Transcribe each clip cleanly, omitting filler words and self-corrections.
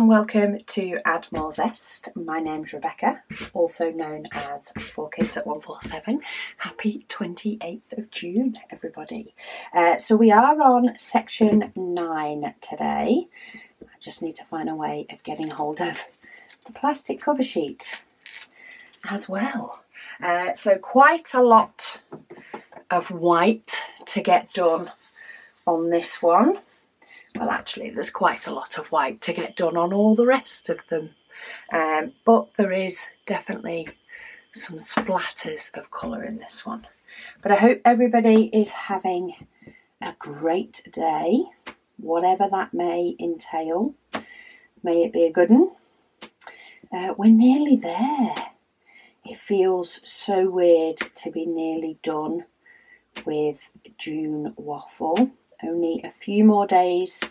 and welcome to Add More Zest. My name's Rebecca, also known as 4Kids at 147. Happy 28th of June, everybody. So we are on section 9 today. I just need to find a way of getting hold of the plastic cover sheet as well. So quite a lot of white to get done on this one. Well, actually, there's quite a lot of white to get done on all the rest of them. But there is definitely some splatters of colour in this one. But I hope everybody is having a great day, whatever that may entail. May it be a good one. We're nearly there. It feels so weird to be nearly done with June Waffle. Only a few more days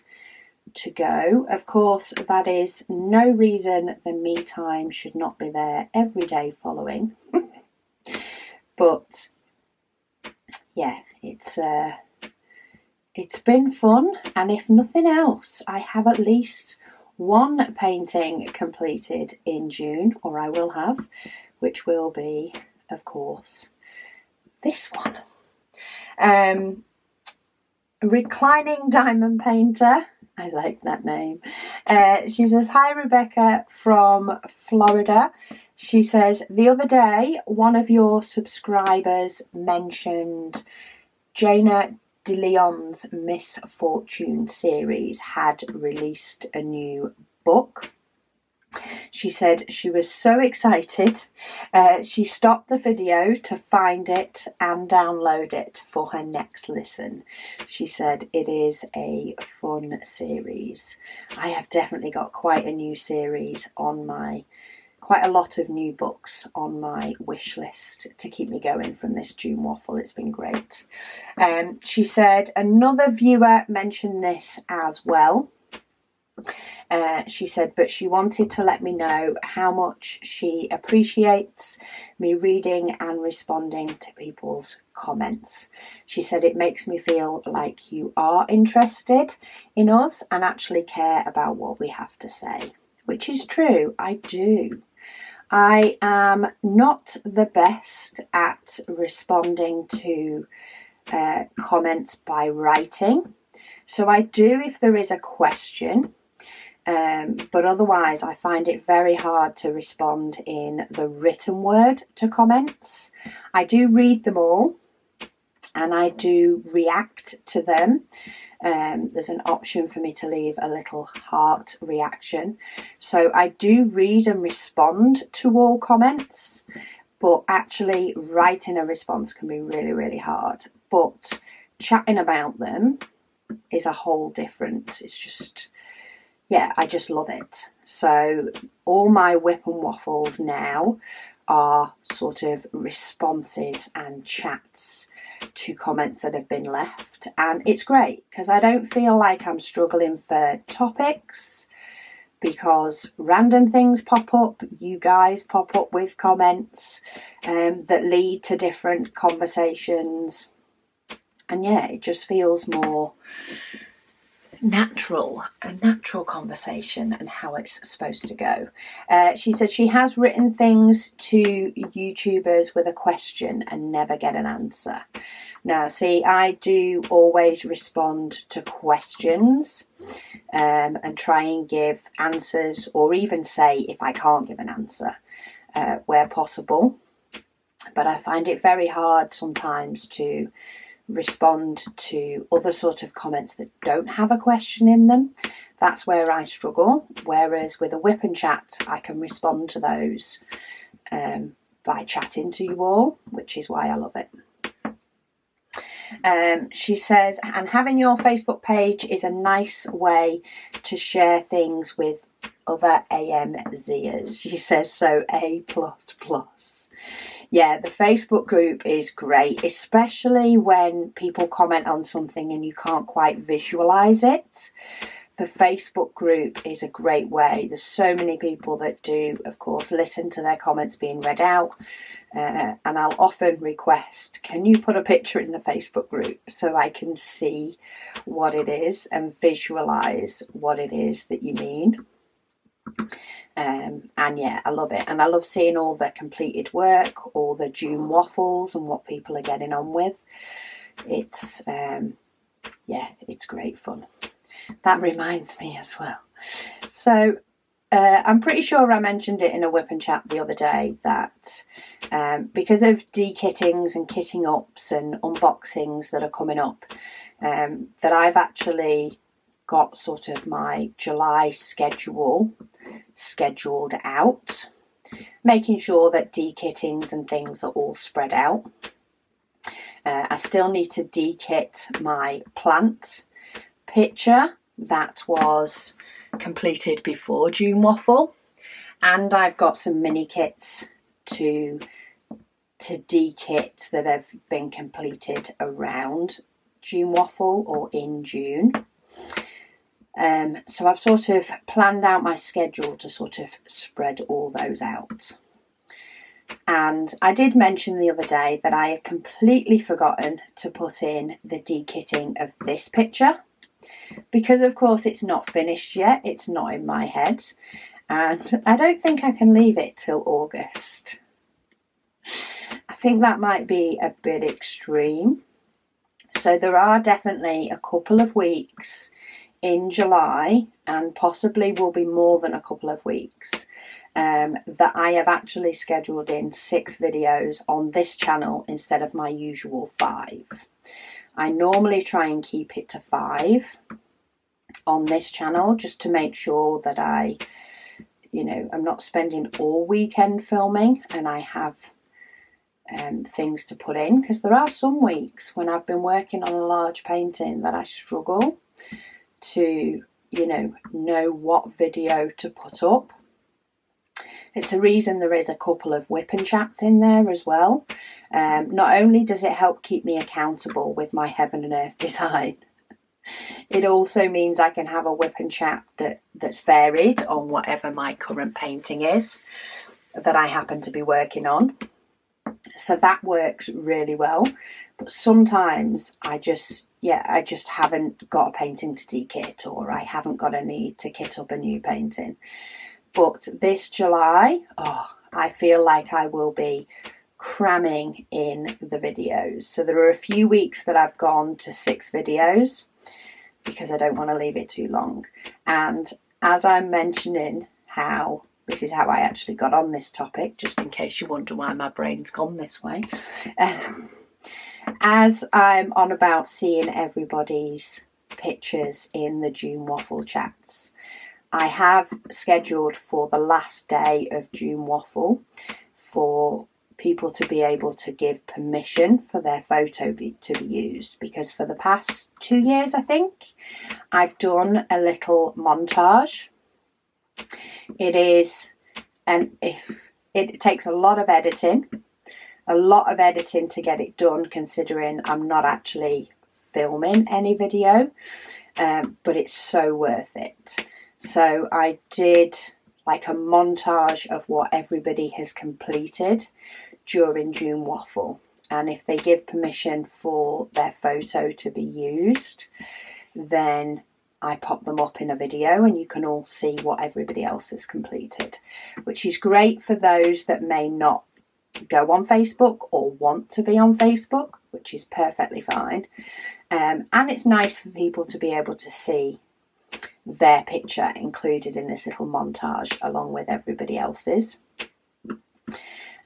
to go. Of course, that is no reason the me time should not be there every day following. But yeah, it's been fun, and if nothing else, I have at least one painting completed in June, or I will have, which will be, of course, this one. Reclining Diamond Painter. I like that name. She says, hi Rebecca from Florida. She says, the other day, one of your subscribers mentioned Jaina de Leon's Miss Fortune series had released a new book. She said she was so excited, she stopped the video to find it and download it for her next listen. She said it is a fun series. I have definitely got quite a new series on quite a lot of new books on my wish list to keep me going from this June Waffle. It's been great. She said another viewer mentioned this as well. She said, but she wanted to let me know how much she appreciates me reading and responding to people's comments. She said, it makes me feel like you are interested in us and actually care about what we have to say, which is true. I do. I am not the best at responding to comments by writing. So I do if there is a question. But otherwise I find it very hard to respond in the written word to comments. I do read them all and I do react to them. There's an option for me to leave a little heart reaction. So I do read and respond to all comments, but actually writing a response can be really, really hard. But chatting about them is a whole different, it's just... yeah, I just love it. So all my whip and waffles now are sort of responses and chats to comments that have been left. And it's great because I don't feel like I'm struggling for topics because random things pop up. You guys pop up with comments that lead to different conversations. And yeah, it just feels more... a natural conversation and how it's supposed to go. She said she has written things to YouTubers with a question and never get an answer. Now, see, I do always respond to questions and try and give answers, or even say if I can't give an answer where possible. But I find it very hard sometimes to respond to other sort of comments that don't have a question in them. That's where I struggle, whereas with a whip and chat I can respond to those by chatting to you all, which is why I love it. She says, and having your Facebook page is a nice way to share things with other AMZers. She says, so A++. Yeah, the Facebook group is great, especially when people comment on something and you can't quite visualise it. The Facebook group is a great way. There's so many people that do, of course, listen to their comments being read out. And I'll often request, can you put a picture in the Facebook group so I can see what it is and visualise what it is that you mean. And yeah, I love it, and I love seeing all the completed work, all the June waffles and what people are getting on with. It's yeah, it's great fun. That reminds me as well. So I'm pretty sure I mentioned it in a whip and chat the other day that because of de-kittings and kitting ups and unboxings that are coming up, that I've actually got sort of my July scheduled out, making sure that de-kittings and things are all spread out. I still need to de-kit my plant picture that was completed before June Waffle, and I've got some mini kits to de-kit that have been completed around June Waffle or in June. So I've sort of planned out my schedule to sort of spread all those out. And I did mention the other day that I had completely forgotten to put in the de-kitting of this picture, because of course it's not finished yet, it's not in my head, and I don't think I can leave it till August. I think that might be a bit extreme. So there are definitely a couple of weeks in July, and possibly will be more than a couple of weeks, that I have actually scheduled in 6 videos on this channel instead of my usual 5. I normally try and keep it to 5 on this channel, just to make sure that I'm not spending all weekend filming and I have things to put in, because there are some weeks when I've been working on a large painting that I struggle to know what video to put up. It's a reason there is a couple of whip and chats in there as well. Not only does it help keep me accountable with my heaven and earth design, it also means I can have a whip and chat that's varied on whatever my current painting is that I happen to be working on. So that works really well. But sometimes I just haven't got a painting to de-kit, or I haven't got a need to kit up a new painting. But this July, I feel like I will be cramming in the videos. So there are a few weeks that I've gone to 6 videos because I don't want to leave it too long. And as I'm mentioning how this is how I actually got on this topic, just in case you wonder why my brain's gone this way. As I'm on about seeing everybody's pictures in the June Waffle chats, I have scheduled for the last day of June Waffle for people to be able to give permission for their photo to be used, because for the past 2 years, I think, I've done a little montage. It takes a lot of editing to get it done, considering I'm not actually filming any video, but it's so worth it. So I did like a montage of what everybody has completed during June Waffle, and if they give permission for their photo to be used, then I pop them up in a video and you can all see what everybody else has completed, which is great for those that may not go on Facebook or want to be on Facebook, which is perfectly fine. And it's nice for people to be able to see their picture included in this little montage along with everybody else's.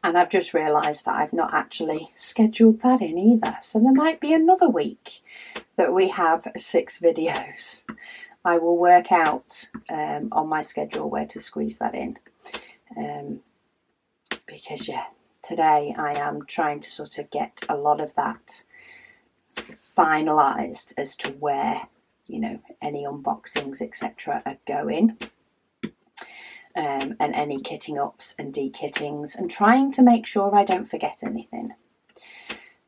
And I've just realised that I've not actually scheduled that in either. So there might be another week that we have 6 videos. I will work out on my schedule where to squeeze that in. Because today I am trying to sort of get a lot of that finalised as to where, any unboxings, etc. are going. And any kitting ups and de-kittings, and trying to make sure I don't forget anything,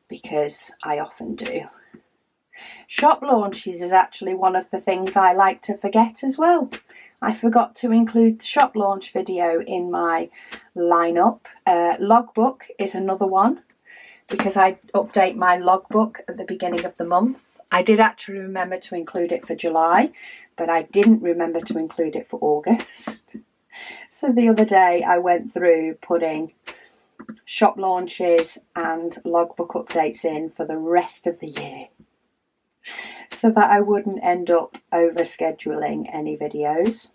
because I often do. Shop launches is actually one of the things I like to forget as well. I forgot to include the shop launch video in my lineup. Logbook is another one, because I update my logbook at the beginning of the month. I did actually remember to include it for July, but I didn't remember to include it for August. So the other day I went through putting shop launches and logbook updates in for the rest of the year, so that I wouldn't end up over scheduling any videos.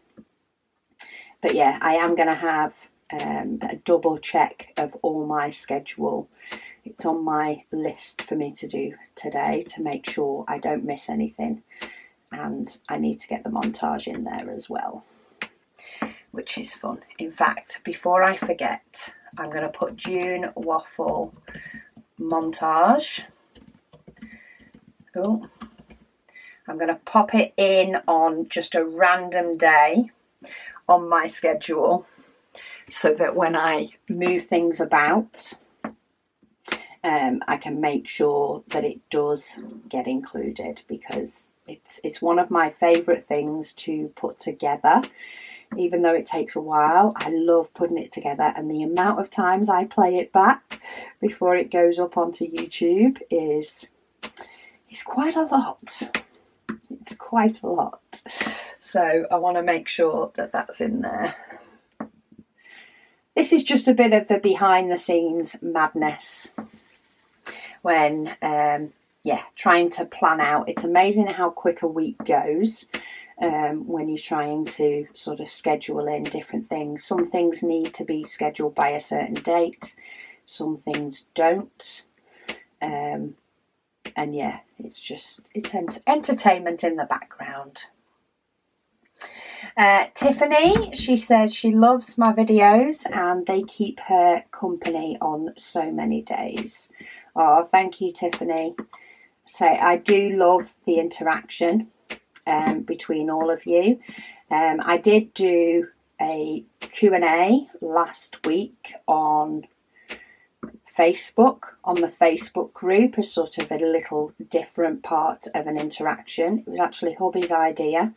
But yeah, I am going to have a double check of all my schedule. It's on my list for me to do today to make sure I don't miss anything, and I need to get the montage in there as well, which is fun. In fact, before I forget, I'm going to put June Waffle montage. Oh, I'm going to pop it in on just a random day on my schedule, so that when I move things about, I can make sure that it does get included, because it's one of my favourite things to put together. Even though it takes a while, I love putting it together, and the amount of times I play it back before it goes up onto YouTube is quite a lot. It's quite a lot. So I want to make sure that that's in there. This is just a bit of the behind the scenes madness when, trying to plan out. It's amazing how quick a week goes when you're trying to sort of schedule in different things. Some things need to be scheduled by a certain date, some things don't. And yeah, it's entertainment in the background. Tiffany, she says she loves my videos and they keep her company on so many days. Oh, thank you, Tiffany. So I do love the interaction between all of you. I did do a Q&A last week on Facebook, on the Facebook group, as sort of a little different part of an interaction. It was actually hubby's idea,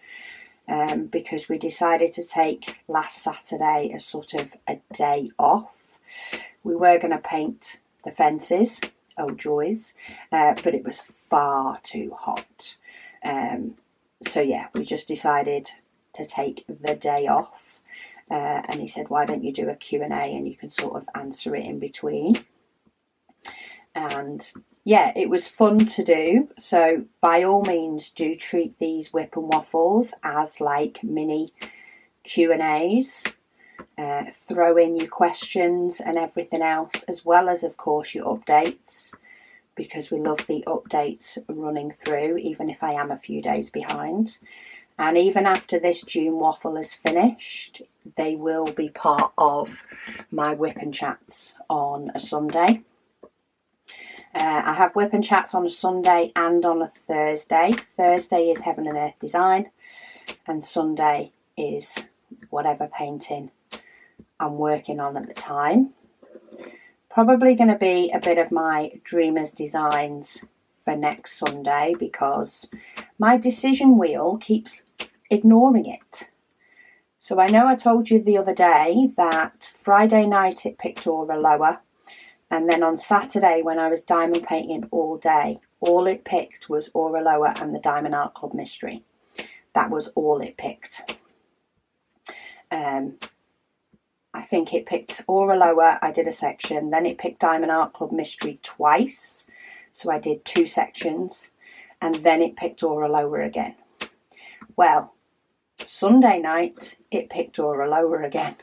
because we decided to take last Saturday as sort of a day off. We were going to paint the fences, oh joys, but it was far too hot. So yeah, we just decided to take the day off, and he said, why don't you do a Q&A and you can sort of answer it in between. And yeah, it was fun to do. So by all means, do treat these Whip and Waffles as like mini Q&As. Throw in your questions and everything else, as well as, of course, your updates, because we love the updates running through, even if I am a few days behind. And even after this June Waffle is finished, they will be part of my Whip and Chats on a Sunday. I have Whip and Chats on a Sunday and on a Thursday. Thursday is Heaven and Earth Design, and Sunday is whatever painting I'm working on at the time. Probably going to be a bit of my Dreamers Designs for next Sunday, because my decision wheel keeps ignoring it. So I know I told you the other day that Friday night it picked Aura Lower, and then on Saturday when I was diamond painting all day, all it picked was Aura Lower and the Diamond Art Club Mystery. That was all it picked. I think it picked Aura Lower, I did a section, then it picked Diamond Art Club Mystery twice, so I did 2 sections, and then it picked Aura Lower again. Well, Sunday night it picked Aura Lower again,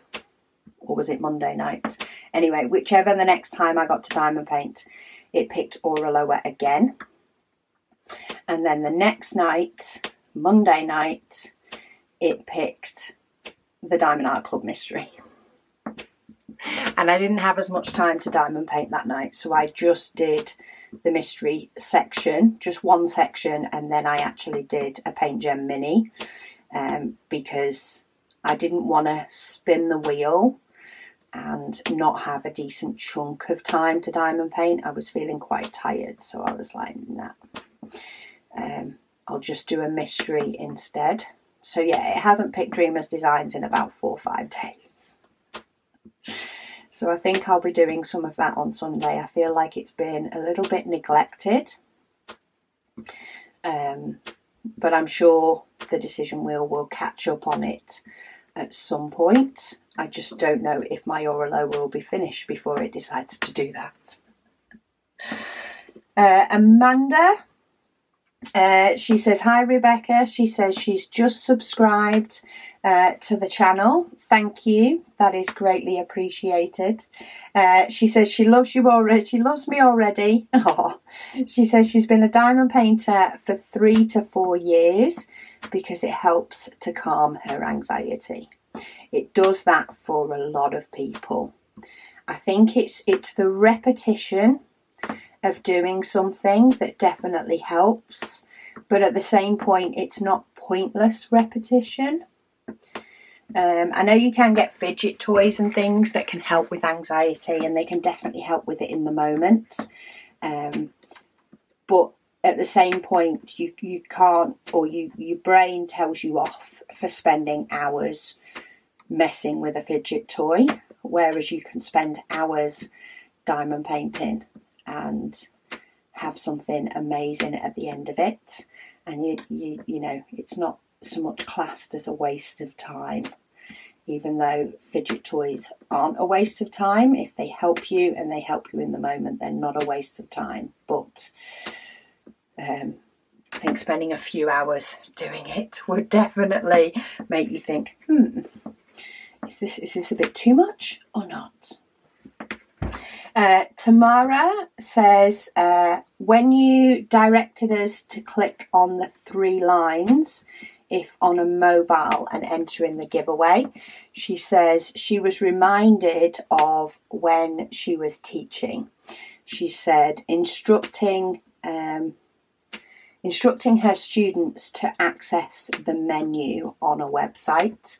or was it Monday night? Anyway, whichever the next time I got to diamond paint, it picked Aura Lower again. And then the next night, Monday night, it picked the Diamond Art Club Mystery. And I didn't have as much time to diamond paint that night, so I just did the mystery section, just one section, and then I actually did a Paint Gem Mini, because I didn't want to spin the wheel and not have a decent chunk of time to diamond paint. I was feeling quite tired, so I was like, nah, I'll just do a mystery instead. So yeah, it hasn't picked Dreamers Designs in about 4 or 5 days. So I think I'll be doing some of that on Sunday. I feel like it's been a little bit neglected. But I'm sure the decision wheel will catch up on it at some point. I just don't know if my Oralo will be finished before it decides to do that. Amanda, she says, hi Rebecca. She says she's just subscribed to the channel. Thank you. That is greatly appreciated. She says she loves you already. She loves me already. Oh. She says she's been a diamond painter for 3 to 4 years because it helps to calm her anxiety. It does that for a lot of people. I think it's the repetition of doing something that definitely helps, but at the same point, it's not pointless repetition. I know you can get fidget toys and things that can help with anxiety, and they can definitely help with it in the moment. But at the same point, you can't, or your brain tells you off for spending hours messing with a fidget toy, whereas you can spend hours diamond painting and have something amazing at the end of it. And you know, it's not so much classed as a waste of time, even though fidget toys aren't a waste of time. If they help you and they help you in the moment, they're not a waste of time. But I think spending a few hours doing it would definitely make you think, is this a bit too much or not? Tamara says, when you directed us to click on the 3 lines if on a mobile and enter in the giveaway, she says she was reminded of when she was teaching. She said instructing her students to access the menu on a website,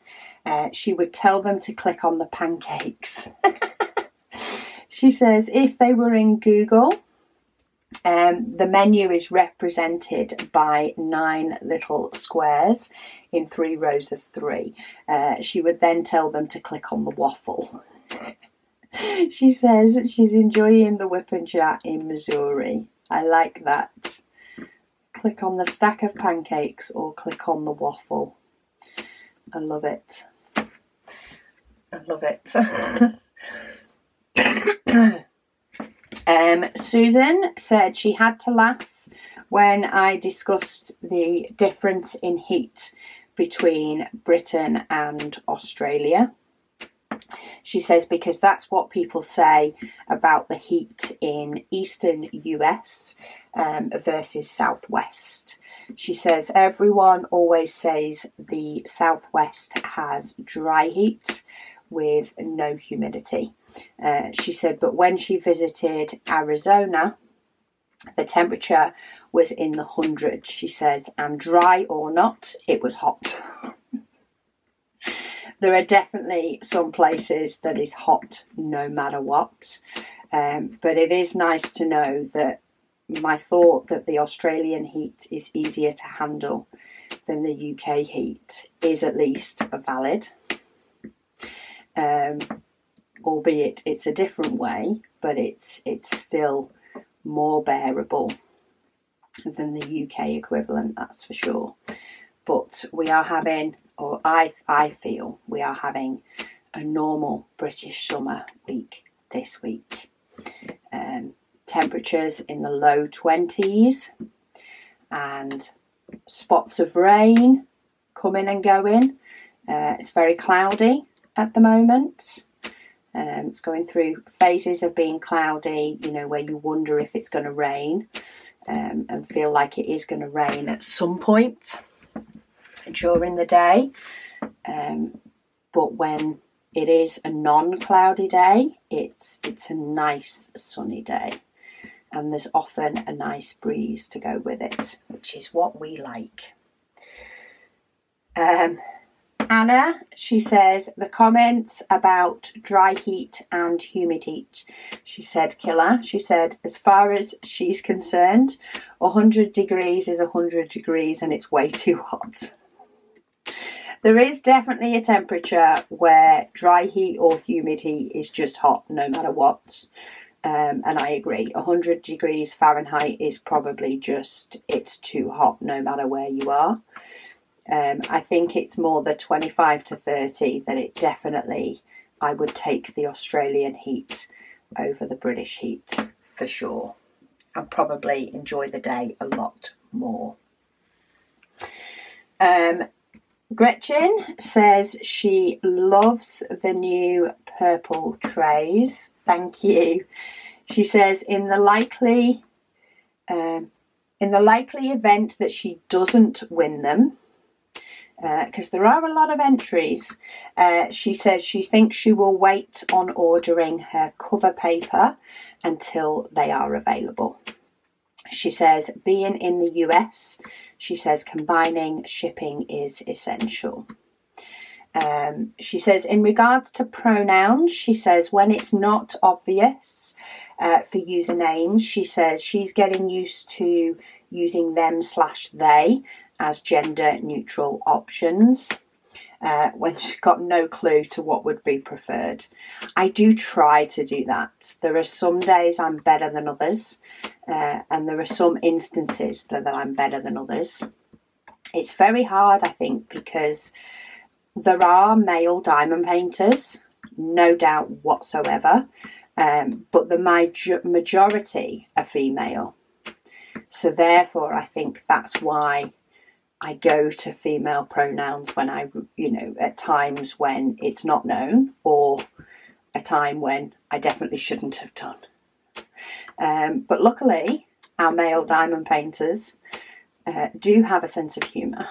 she would tell them to click on the pancakes. She says if they were in Google, the menu is represented by 9 little squares in 3 rows of 3. She would then tell them to click on the waffle. She says she's enjoying the whip and chat in Missouri. I like that. Click on the stack of pancakes or click on the waffle. I love it. I love it. Susan said she had to laugh when I discussed the difference in heat between Britain and Australia. She says because that's what people say about the heat in eastern US versus southwest. She says everyone always says the southwest has dry heat with no humidity. She said, but when she visited Arizona, the temperature was in the hundreds. She says, and dry or not, it was hot. There are definitely some places that is hot no matter what. But it is nice to know that my thought that the Australian heat is easier to handle than the UK heat is at least valid. Albeit it's a different way, but it's still more bearable than the UK equivalent, that's for sure. But we are having, or I feel we are having a normal British summer week this week. Temperatures in the low 20s and spots of rain coming and going. It's very cloudy at the moment. It's going through phases of being cloudy, you know, where you wonder if it's going to rain, and feel like it is going to rain at some point during the day. But when it is a non-cloudy day, it's a nice sunny day, and there's often a nice breeze to go with it, which is what we like. Anna, she says, the comments about dry heat and humid heat, she said, killer. She said, as far as she's concerned, 100 degrees is 100 degrees and it's way too hot. There is definitely a temperature where dry heat or humid heat is just hot no matter what. And I agree, 100 degrees Fahrenheit is probably just, it's too hot no matter where you are. I think it's more the 25 to 30 that it definitely, I would take the Australian heat over the British heat for sure, and probably enjoy the day a lot more. Gretchen says she loves the new purple trays. Thank you. She says in the likely event that she doesn't win them, because there are a lot of entries, she says she thinks she will wait on ordering her cover paper until they are available. She says being in the US, she says combining shipping is essential. She says in regards to pronouns, she says when it's not obvious for usernames, she says she's getting used to using them/they as gender neutral options when she's got no clue to what would be preferred. I do try to do that. There are some days I'm better than others, and there are some instances that I'm better than others. It's very hard, I think, because there are male diamond painters, no doubt whatsoever, but the majority are female. So therefore, I think that's why I go to female pronouns when I, at times when it's not known, or a time when I definitely shouldn't have done. But luckily, our male diamond painters do have a sense of humour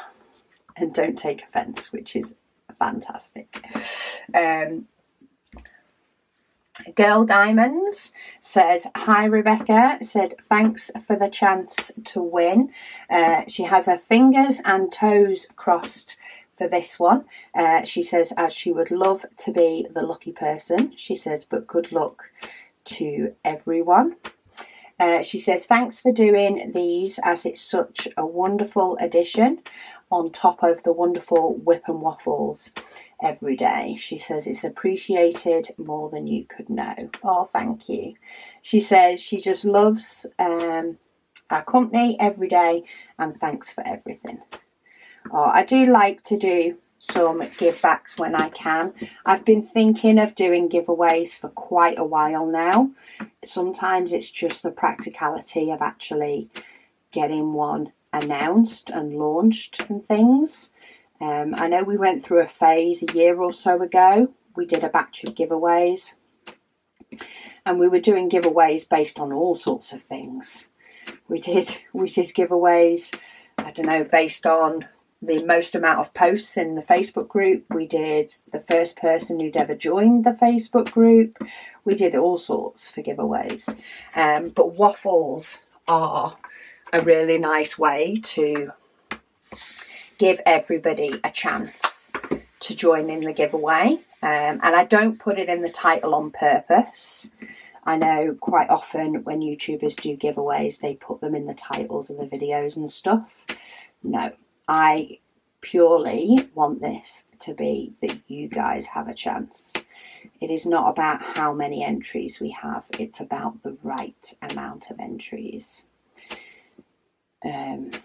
and don't take offence, which is fantastic. Girl Diamonds says, hi Rebecca, said thanks for the chance to win. She has her fingers and toes crossed for this one. She says as she would love to be the lucky person. She says, but good luck to everyone. She says, thanks for doing these as it's such a wonderful addition on top of the wonderful whip and waffles every day. She says it's appreciated more than you could know. Oh, thank you. She says she just loves our company every day and thanks for everything. Oh, I do like to do some give backs when I can. I've been thinking of doing giveaways for quite a while now. Sometimes it's just the practicality of actually getting one announced and launched and things. I know we went through a phase a year or so ago. We did a batch of giveaways and we were doing giveaways based on all sorts of things. We did giveaways, I don't know, based on the most amount of posts in the Facebook group. We did the first person who'd ever joined the Facebook group. We did all sorts for giveaways. But waffles are a really nice way to give everybody a chance to join in the giveaway. And I don't put it in the title on purpose. I know quite often when YouTubers do giveaways, they put them in the titles of the videos and stuff. No, I purely want this to be that you guys have a chance. It is not about how many entries we have. It's about the right amount of entries. And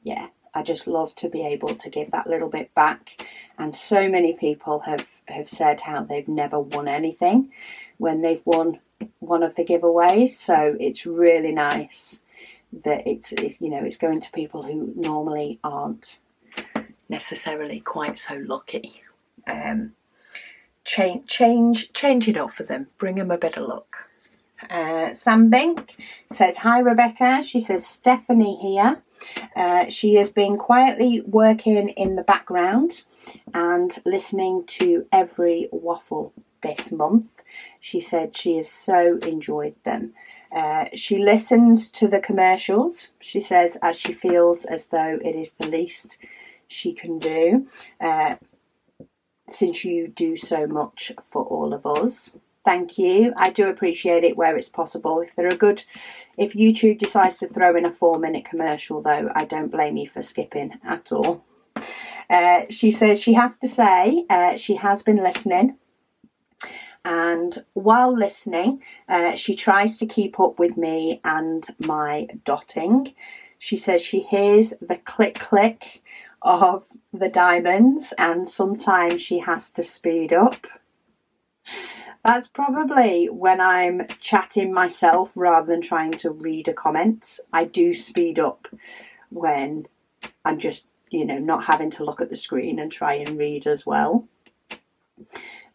yeah, I just love to be able to give that little bit back. And so many people have said how they've never won anything when they've won one of the giveaways. So it's really nice that it's going to people who normally aren't necessarily quite so lucky. Change it up for them. Bring them a bit of luck. Sam Bink says, hi Rebecca. She says, Stephanie here. She has been quietly working in the background and listening to every waffle this month. She said she has so enjoyed them. She listens to the commercials, she says, as she feels as though it is the least she can do, since you do so much for all of us. Thank you. I do appreciate it where it's possible. If YouTube decides to throw in a 4-minute commercial, though, I don't blame you for skipping at all. She says she has to say she has been listening, and while listening, she tries to keep up with me and my dotting. She says she hears the click click of the diamonds and sometimes she has to speed up. That's probably when I'm chatting myself rather than trying to read a comment. I do speed up when I'm just, not having to look at the screen and try and read as well.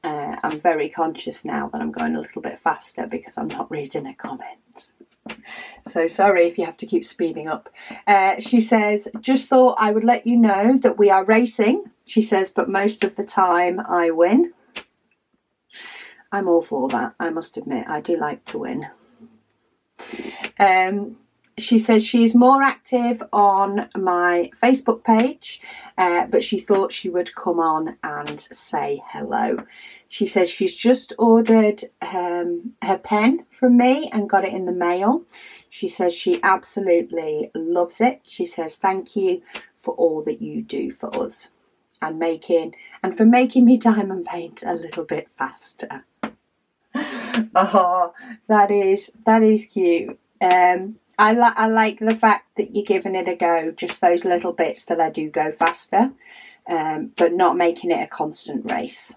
I'm very conscious now that I'm going a little bit faster because I'm not reading a comment. So sorry if you have to keep speeding up. She says, just thought I would let you know that we are racing. She says, but most of the time I win. I'm all for that, I must admit. I do like to win. She says she's more active on my Facebook page, but she thought she would come on and say hello. She says she's just ordered her pen from me and got it in the mail. She says she absolutely loves it. She says thank you for all that you do for us and for making me diamond paint a little bit faster. Oh, that is cute. I like the fact that you're giving it a go, just those little bits that I do go faster, but not making it a constant race.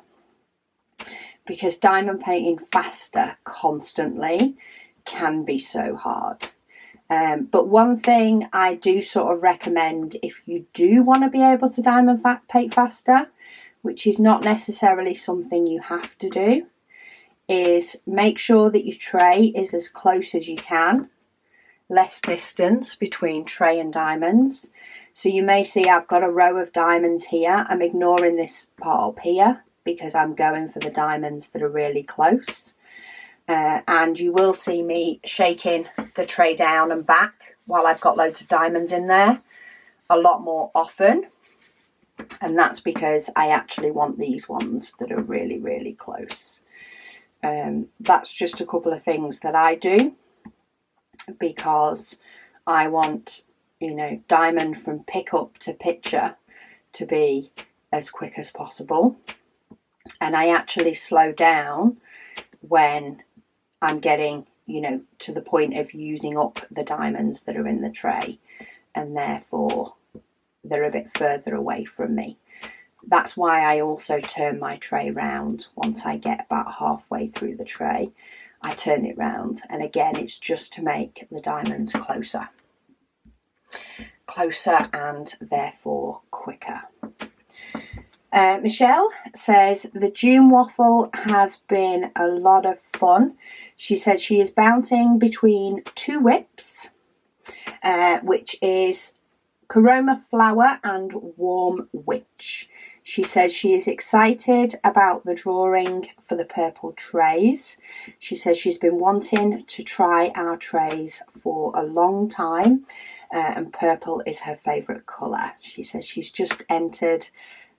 Because diamond painting faster constantly can be so hard. But one thing I do sort of recommend if you do want to be able to diamond paint faster, which is not necessarily something you have to do, is make sure that your tray is as close as you can. Less distance between tray and diamonds. So you may see I've got a row of diamonds here. I'm ignoring this part up here because I'm going for the diamonds that are really close. And you will see me shaking the tray down and back while I've got loads of diamonds in there a lot more often. And that's because I actually want these ones that are really, really close. That's just a couple of things that I do because I want, diamond from pick up to picture to be as quick as possible. And I actually slow down when I'm getting, to the point of using up the diamonds that are in the tray, and therefore they're a bit further away from me. That's why I also turn my tray round once I get about halfway through the tray. I turn it round, and again it's just to make the diamonds closer and therefore quicker. Michelle says the June waffle has been a lot of fun. She said she is bouncing between two whips, which is Coroma Flower and Warm Witch. She says she is excited about the drawing for the purple trays. She says she's been wanting to try our trays for a long time, and purple is her favourite colour. She says she's just entered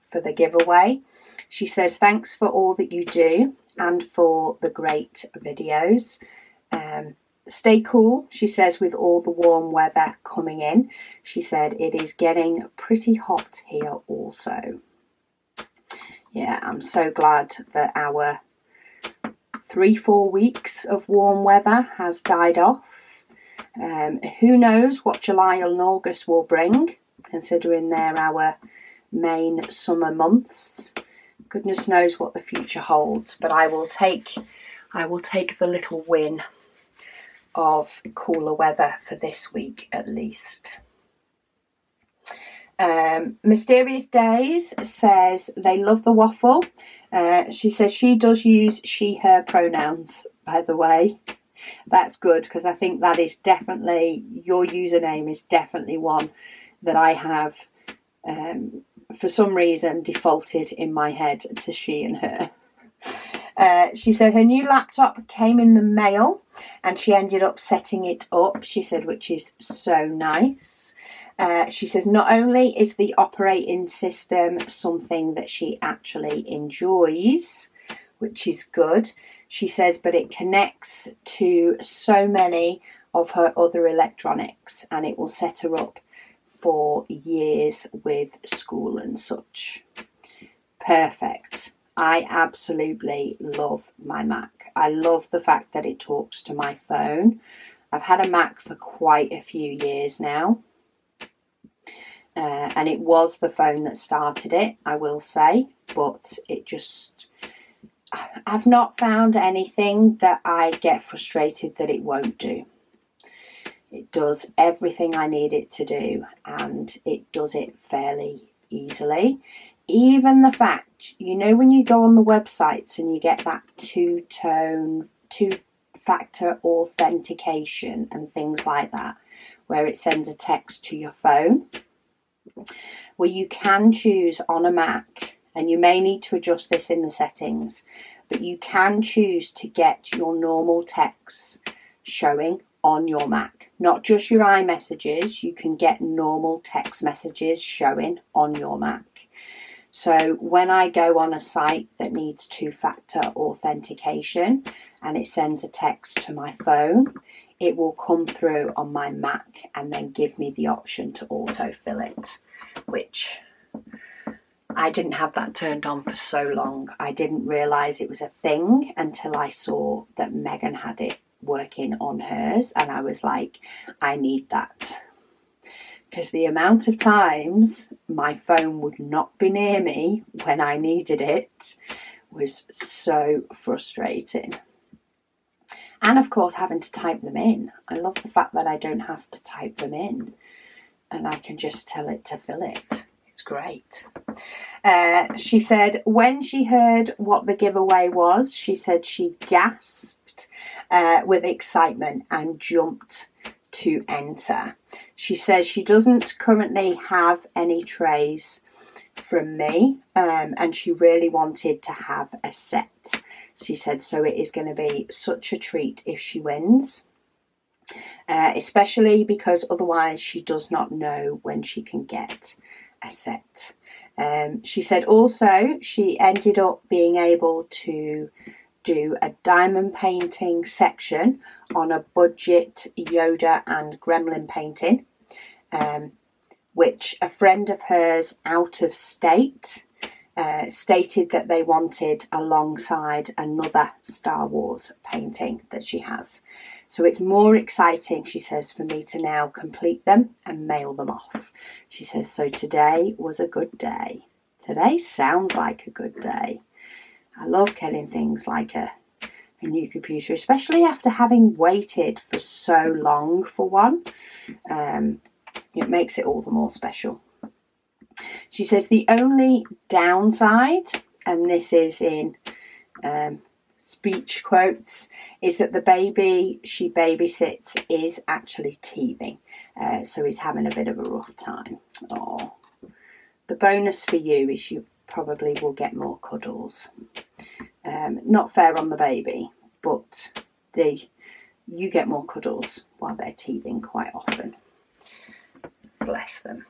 for the giveaway. She says thanks for all that you do and for the great videos. Stay cool, she says, with all the warm weather coming in. She said it is getting pretty hot here also. Yeah, I'm so glad that our 3-4 weeks of warm weather has died off. Who knows what July and August will bring, considering they're our main summer months. Goodness knows what the future holds, but I will take the little win of cooler weather for this week at least. Mysterious Days says they love the waffle. She says she does use she, her pronouns, by the way. That's good, because I think that is definitely, your username is definitely one that I have, for some reason, defaulted in my head to she and her. She said her new laptop came in the mail and she ended up setting it up, she said, which is so nice. She says not only is the operating system something that she actually enjoys, which is good, she says, but it connects to so many of her other electronics and it will set her up for years with school and such. Perfect. I absolutely love my Mac. I love the fact that it talks to my phone. I've had a Mac for quite a few years now. and it was the phone that started it, I will say, but I've not found anything that I get frustrated that it won't do. It does everything I need it to do, and it does it fairly easily. Even the fact, you know, when you go on the websites and you get that two-factor authentication and things like that, where it sends a text to your phone, well, you can choose on a Mac, and you may need to adjust this in the settings, but you can choose to get your normal texts showing on your Mac. Not just your iMessages, you can get normal text messages showing on your Mac. So when I go on a site that needs two-factor authentication and it sends a text to my phone, it will come through on my Mac and then give me the option to autofill it, which I didn't have that turned on for so long. I didn't realise it was a thing until I saw that Megan had it working on hers, and I was like, I need that. Because the amount of times my phone would not be near me when I needed it was so frustrating. And of course, having to type them in. I love the fact that I don't have to type them in and I can just tell it to fill it. It's great. She said when she heard what the giveaway was, she said she gasped with excitement and jumped to enter. She says she doesn't currently have any trays from me, and she really wanted to have a set. She said so it is going to be such a treat if she wins, especially because otherwise she does not know when she can get a set. She said also she ended up being able to do a diamond painting section on a budget Yoda and Gremlin painting, which a friend of hers out of state stated that they wanted alongside another Star Wars painting that she has. So it's more exciting, she says, for me to now complete them and mail them off. She says, so today was a good day. Today sounds like a good day. I love getting things like a new computer, especially after having waited for so long for one. It makes it all the more special. She says the only downside, and this is in speech quotes, is that the baby she babysits is actually teething. So he's having a bit of a rough time. Oh, the bonus for you is you probably will get more cuddles. Not fair on the baby, but you get more cuddles while they're teething quite often. Bless them.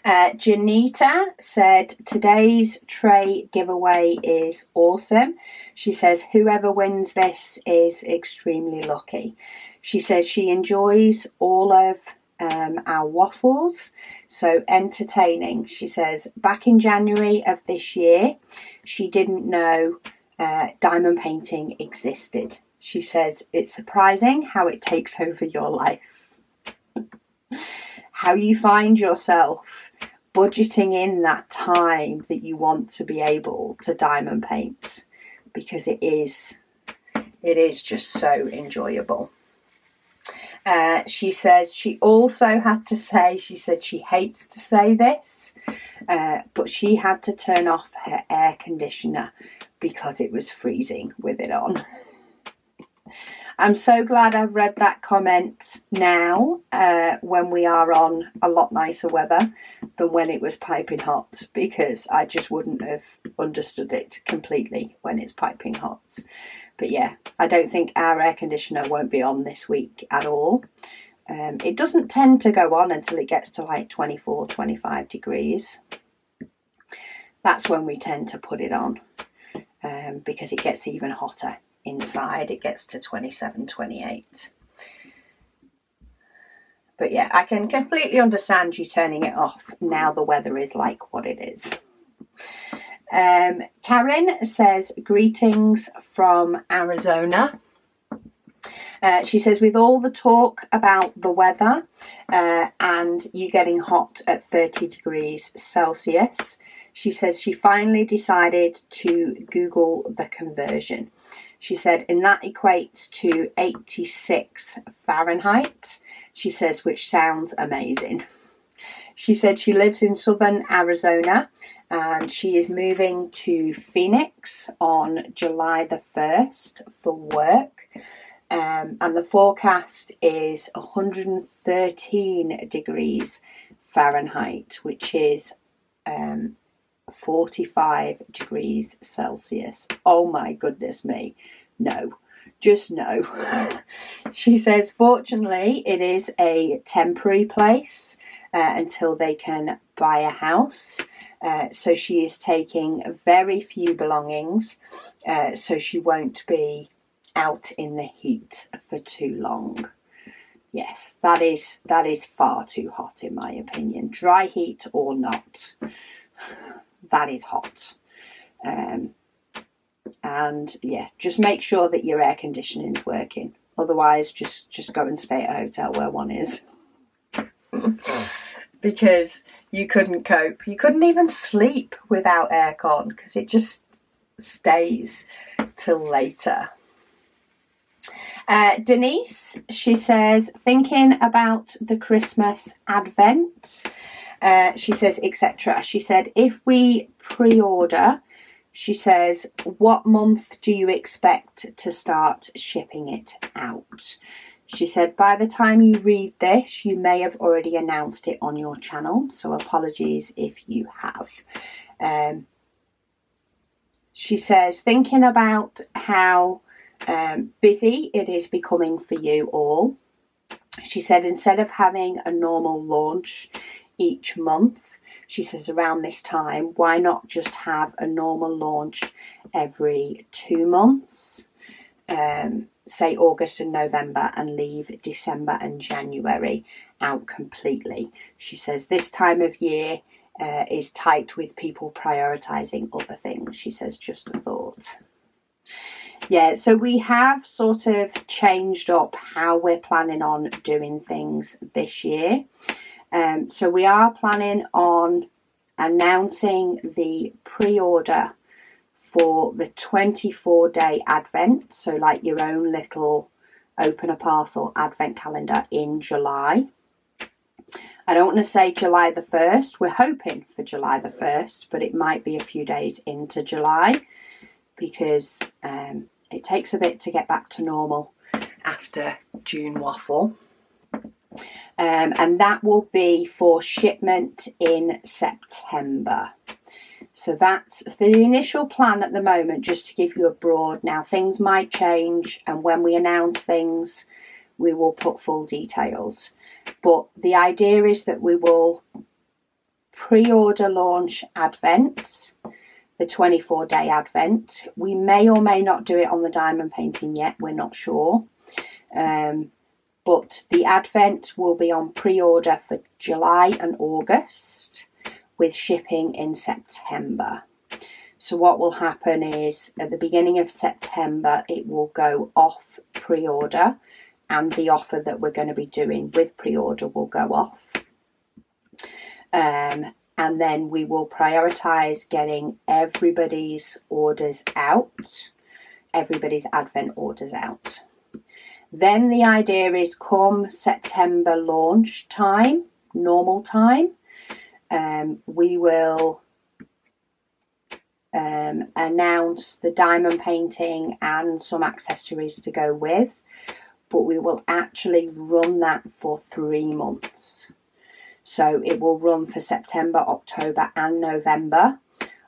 Janita said today's tray giveaway is awesome. She says whoever wins this is extremely lucky. She says she enjoys all of our waffles, so entertaining. She says back in January of this year she didn't know diamond painting existed. She says it's surprising how it takes over your life. How you find yourself budgeting in that time that you want to be able to diamond paint, because it is just so enjoyable. She says she also had to say, she said she hates to say this, but she had to turn off her air conditioner because it was freezing with it on. I'm so glad I've read that comment now, when we are on a lot nicer weather than when it was piping hot, because I just wouldn't have understood it completely when it's piping hot. But yeah, I don't think our air conditioner won't be on this week at all. It doesn't tend to go on until it gets to like 24, 25 degrees. That's when we tend to put it on, because it gets even hotter. Inside it gets to 27, 28. But yeah, I can completely understand you turning it off now the weather is like what it is. Karen says greetings from Arizona. She says, with all the talk about the weather and you getting hot at 30 degrees Celsius, she says she finally decided to Google the conversion. She said, and that equates to 86 Fahrenheit. She says, which sounds amazing. She said she lives in southern Arizona and she is moving to Phoenix on July the 1st for work. And the forecast is 113 degrees Fahrenheit, which is 45 degrees Celsius. Oh my goodness me. No, just no. She says, fortunately, it is a temporary place until they can buy a house. So she is taking very few belongings, so she won't be out in the heat for too long. Yes, that is far too hot in my opinion. Dry heat or not, that is hot. And yeah, just make sure that your air conditioning is working. Otherwise, just go and stay at a hotel where one is. Because you couldn't cope. You couldn't even sleep without aircon because it just stays till later. Denise, she says, thinking about the Christmas Advent, she says, etc. She said, if we pre-order, she says, what month do you expect to start shipping it out? She said, by the time you read this, you may have already announced it on your channel, so apologies if you have. She says, thinking about how busy it is becoming for you all. She said, instead of having a normal launch each month, she says around this time, why not just have a normal launch every 2 months? Say August and November, and leave December and January out completely. She says this time of year is tight with people prioritising other things. She says, just a thought. Yeah, so we have sort of changed up how we're planning on doing things this year. So we are planning on announcing the pre-order for the 24-day Advent. So like your own little open a parcel Advent calendar in July. I don't want to say July the 1st. We're hoping for July the 1st, but it might be a few days into July because it takes a bit to get back to normal after June Waffle. And that will be for shipment in September. So that's the initial plan at the moment, just to give you a broad. Now things might change, and when we announce things, we will put full details. But the idea is that we will pre-order launch Advent, the 24-day Advent. We may or may not do it on the diamond painting yet, we're not sure. But the Advent will be on pre-order for July and August, with shipping in September. So what will happen is at the beginning of September, it will go off pre-order, and the offer that we're going to be doing with pre-order will go off. And then we will prioritise getting everybody's orders out, everybody's Advent orders out. Then the idea is come September launch time, normal time, we will announce the diamond painting and some accessories to go with, but we will actually run that for 3 months. So it will run for September, October and November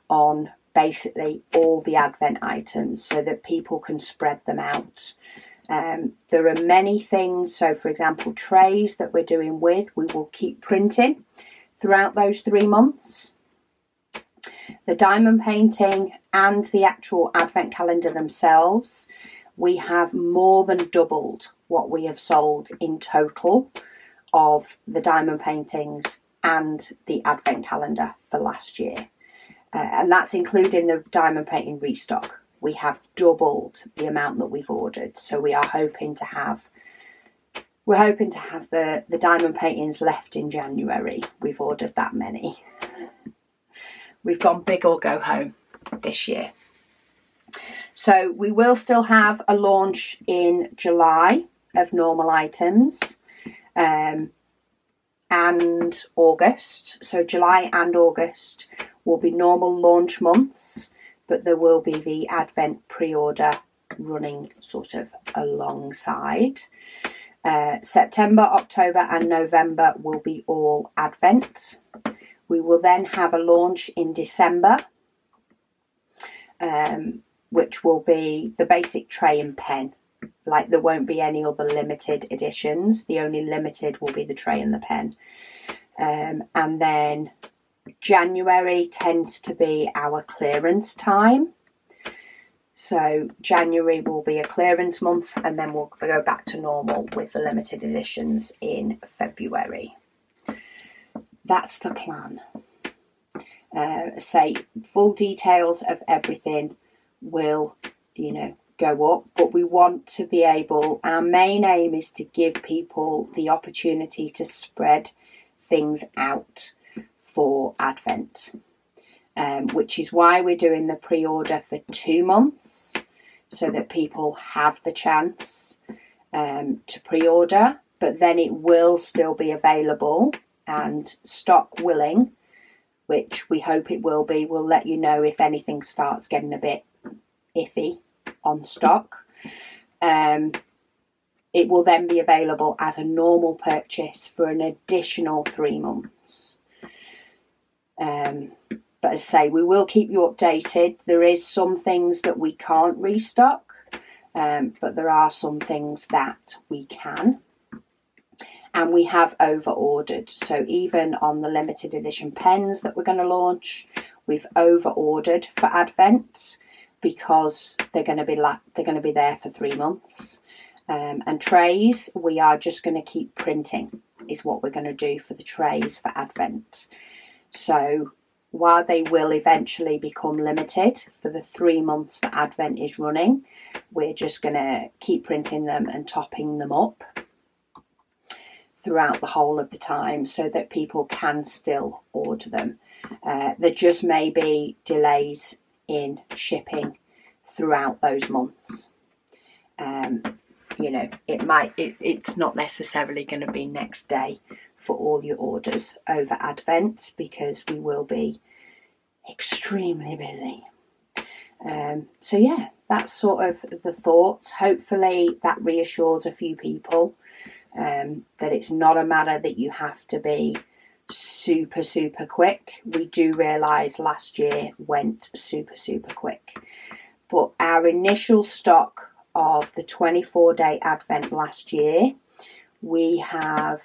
on basically all the Advent items so that people can spread them out. There are many things, so for example trays that we're doing with, we will keep printing throughout those 3 months. The diamond painting and the actual Advent calendar themselves, we have more than doubled what we have sold in total of the diamond paintings and the Advent calendar for last year. And that's including the diamond painting restock. we have doubled the amount that we've ordered. So we are hoping to have the diamond paintings left in January. We've ordered that many. We've gone big or go home this year. So we will still have a launch in July of normal items and August. So July and August will be normal launch months, but there will be the Advent pre-order running sort of alongside. September, October and November will be all Advent. We will then have a launch in December, which will be the basic tray and pen. Like, there won't be any other limited editions. The only limited will be the tray and the pen. And then January tends to be our clearance time. So January will be a clearance month, and then we'll go back to normal with the limited editions in February. That's the plan. Say full details of everything will, go up, but we want to be able, our main aim is to give people the opportunity to spread things out for Advent, which is why we're doing the pre-order for 2 months, so that people have the chance to pre-order, but then it will still be available and stock willing, which we hope it will be. We'll let you know if anything starts getting a bit iffy on stock. It will then be available as a normal purchase for an additional 3 months. But as I say, we will keep you updated. There is some things that we can't restock, but there are some things that we can. And we have over ordered. So even on the limited edition pens that we're going to launch, we've over ordered for Advent, because they're going to be there for 3 months. And trays, we are just going to keep printing, is what we're going to do for the trays for Advent. So while they will eventually become limited for the 3 months that Advent is running, we're just going to keep printing them and topping them up throughout the whole of the time, so that people can still order them. There just may be delays in shipping throughout those months. It's not necessarily going to be next day for all your orders over Advent, because we will be extremely busy. So yeah, that's sort of the thoughts. Hopefully that reassures a few people that it's not a matter that you have to be super quick. We do realise last year went super quick, but our initial stock of the 24-day Advent last year, we have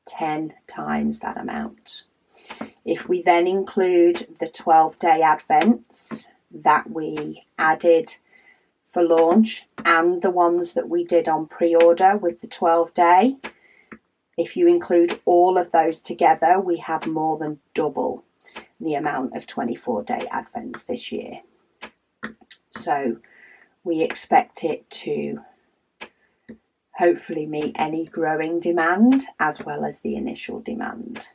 10 times that amount. If we then include the 12-day Advents that we added for launch and the ones that we did on pre-order with the 12-day, if you include all of those together, we have more than double the amount of 24-day Advents this year. So we expect it to hopefully meet any growing demand as well as the initial demand.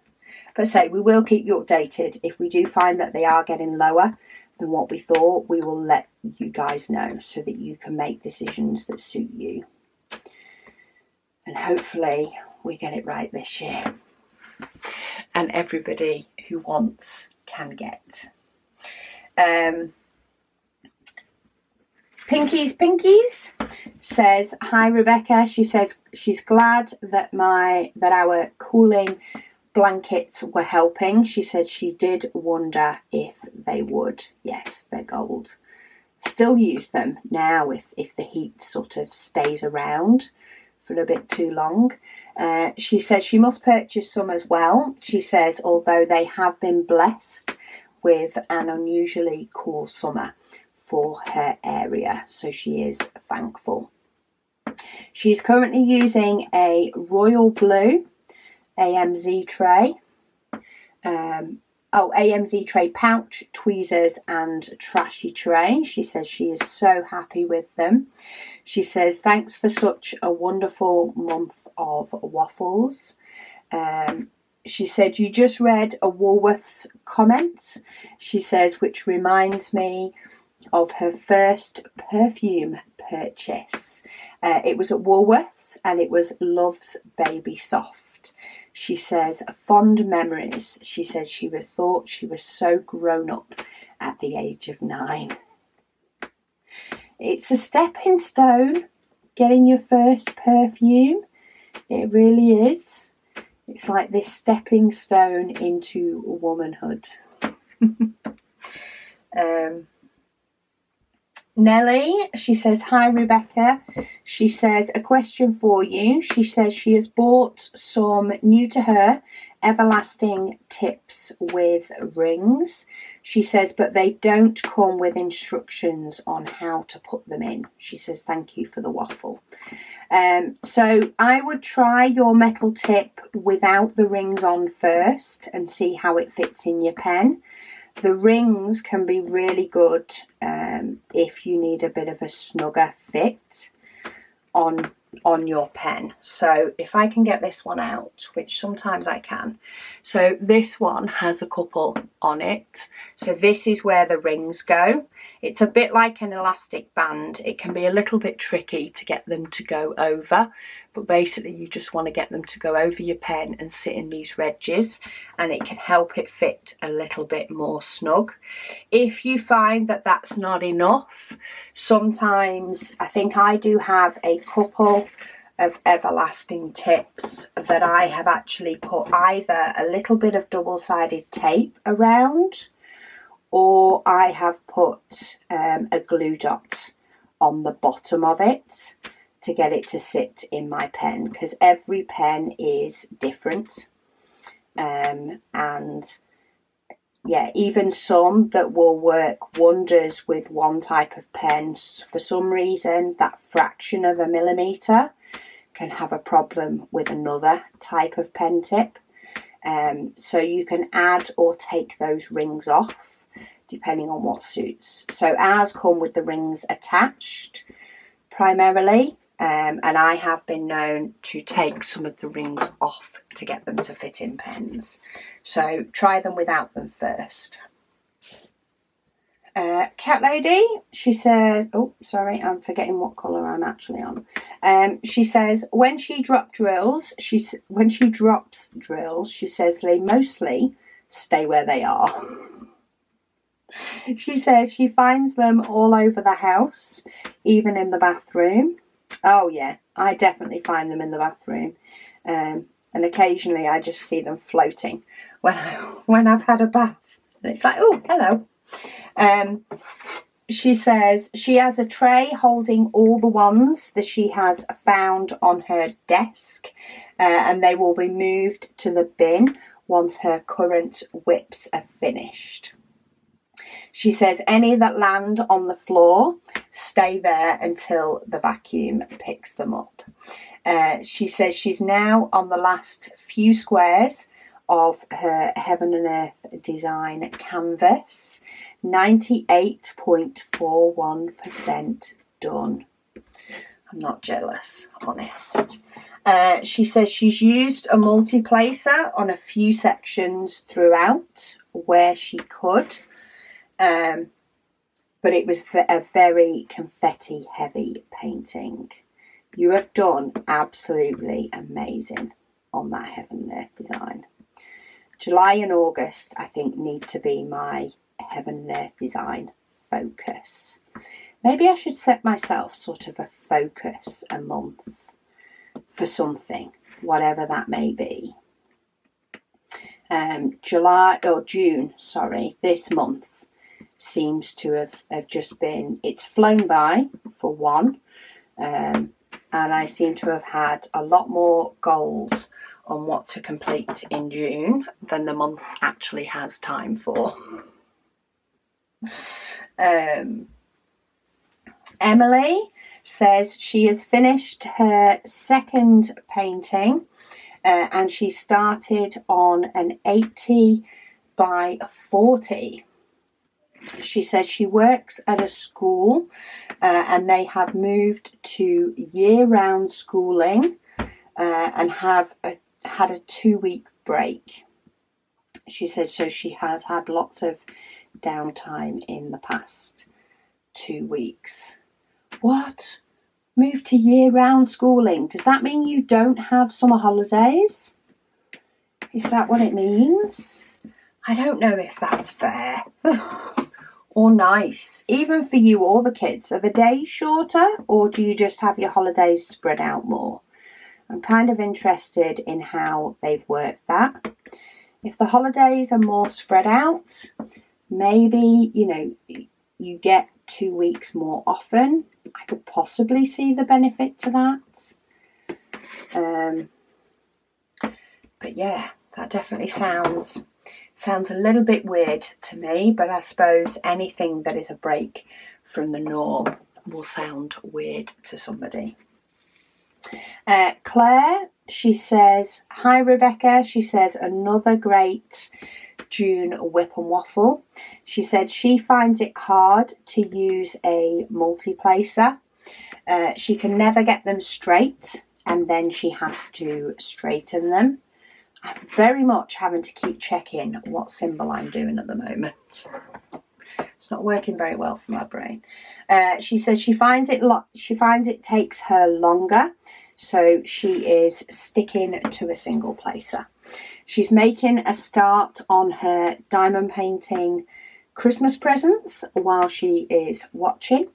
But say, we will keep you updated. If we do find that they are getting lower than what we thought, we will let you guys know so that you can make decisions that suit you. And hopefully we get it right this year, and everybody who wants can get. Pinkies says, hi Rebecca. She says she's glad that our cooling blankets were helping. She said she did wonder if they would. Yes, they're gold. Still use them now if the heat sort of stays around for a bit too long. She says she must purchase some as well. She says although they have been blessed with an unusually cool summer for her area, so she is thankful. She's currently using a royal blue AMZ tray. AMZ tray pouch, tweezers and trashy tray. She says she is so happy with them. She says thanks for such a wonderful month of waffles. She said you just read a Woolworths comment. She says which reminds me of her first perfume purchase. It was at Woolworths and it was Love's Baby Soft. She says fond memories. She says she thought she was so grown up at the age of 9. It's a stepping stone, getting your first perfume. It really is. It's like this stepping stone into womanhood. Nellie, she says, hi Rebecca. She says, a question for you. She says she has bought some new to her everlasting tips with rings. She says, but they don't come with instructions on how to put them in. She says, thank you for the waffle. So I would try your metal tip without the rings on first and see how it fits in your pen. The rings can be really good if you need a bit of a snugger fit on your pen. So if I can get this one out, which sometimes I can. So this one has a couple on it. So this is where the rings go. It's a bit like an elastic band. It can be a little bit tricky to get them to go over, but basically you just want to get them to go over your pen and sit in these ridges, and it can help it fit a little bit more snug. If you find that that's not enough, sometimes I think I do have a couple of everlasting tips that I have actually put either a little bit of double-sided tape around, or I have put a glue dot on the bottom of it to get it to sit in my pen, because every pen is different. And yeah, even some that will work wonders with one type of pen, for some reason that fraction of a millimetre can have a problem with another type of pen tip. So you can add or take those rings off depending on what suits. So ours come with the rings attached primarily, and I have been known to take some of the rings off to get them to fit in pens. So try them without them first. Cat Lady, she says, oh sorry, I'm forgetting what colour I'm actually on. She says when she drops drills, she says they mostly stay where they are. She says she finds them all over the house, even in the bathroom. Oh yeah, I definitely find them in the bathroom, and occasionally I just see them floating when I've had a bath, and it's like, oh hello. She says she has a tray holding all the ones that she has found on her desk, and they will be moved to the bin once her current whips are finished. She says any that land on the floor stay there until the vacuum picks them up. She says she's now on the last few squares of her Heaven and Earth design canvas. 98.41% done. I'm not jealous, honest. She says she's used a multi-placer on a few sections throughout where she could. But it was a very confetti heavy painting. You have done absolutely amazing on that Heaven and Earth design. July and August I think need to be my Heaven and Earth design focus. Maybe I should set myself sort of a focus a month for something, whatever that may be. June, this month seems to have just been, it's flown by for one, and I seem to have had a lot more goals on what to complete in June than the month actually has time for. Emily says she has finished her second painting, and she started on an 80 by 40. She says she works at a school and they have moved to year-round schooling and have had a 2-week break. She said so she has had lots of downtime in the past 2 weeks. What? Moved to year-round schooling? Does that mean you don't have summer holidays? Is that what it means? I don't know if that's fair or nice. Even for you or the kids, are the days shorter or do you just have your holidays spread out more? I'm kind of interested in how they've worked that. If the holidays are more spread out, maybe, you get 2 weeks more often. I could possibly see the benefit to that. But yeah, that definitely sounds a little bit weird to me, but I suppose anything that is a break from the norm will sound weird to somebody. Claire, she says, hi Rebecca. She says, another great June whip and waffle. She said she finds it hard to use a multi-placer. She can never get them straight and then she has to straighten them. I'm very much having to keep checking what symbol I'm doing at the moment. It's not working very well for my brain. She says she finds it takes her longer, so she is sticking to a single placer. She's making a start on her diamond painting Christmas presents while she is watching.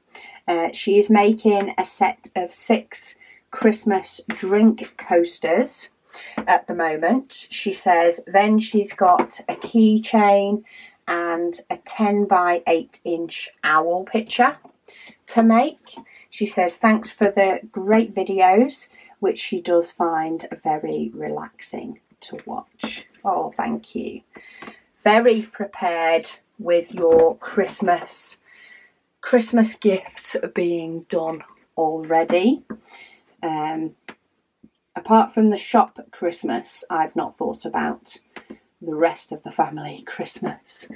She is making a set of 6 Christmas drink coasters at the moment. She says then she's got a keychain and a 10 by 8 inch owl picture to make. She says thanks for the great videos, which she does find very relaxing to watch. Oh, thank you. Very prepared with your Christmas gifts being done already. Apart from the shop Christmas, I've not thought about the rest of the family Christmas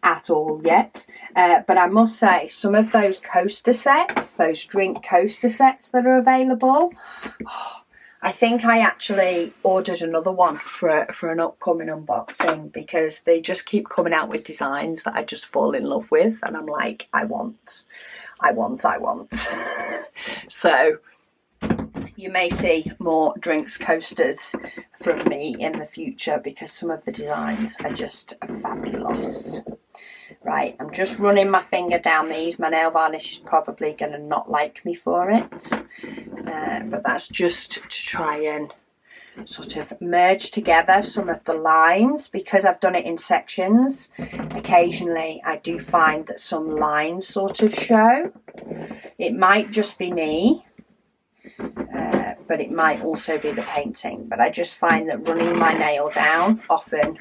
at all yet. But I must say, some of those coaster sets, those drink coaster sets that are available, I think I actually ordered another one for an upcoming unboxing because they just keep coming out with designs that I just fall in love with. And I'm like, I want. So you may see more drinks coasters from me in the future because some of the designs are just fabulous. Right, I'm just running my finger down these. My nail varnish is probably going to not like me for it. But that's just to try and sort of merge together some of the lines. Because I've done it in sections, occasionally I do find that some lines sort of show. It might just be me. But it might also be the painting. But I just find that running my nail down often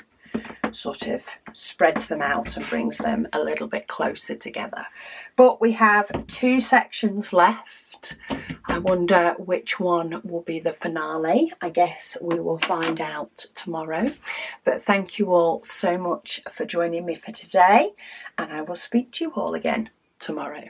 sort of spreads them out and brings them a little bit closer together. But we have 2 sections left. I wonder which one will be the finale. I guess we will find out tomorrow. But thank you all so much for joining me for today, and I will speak to you all again tomorrow.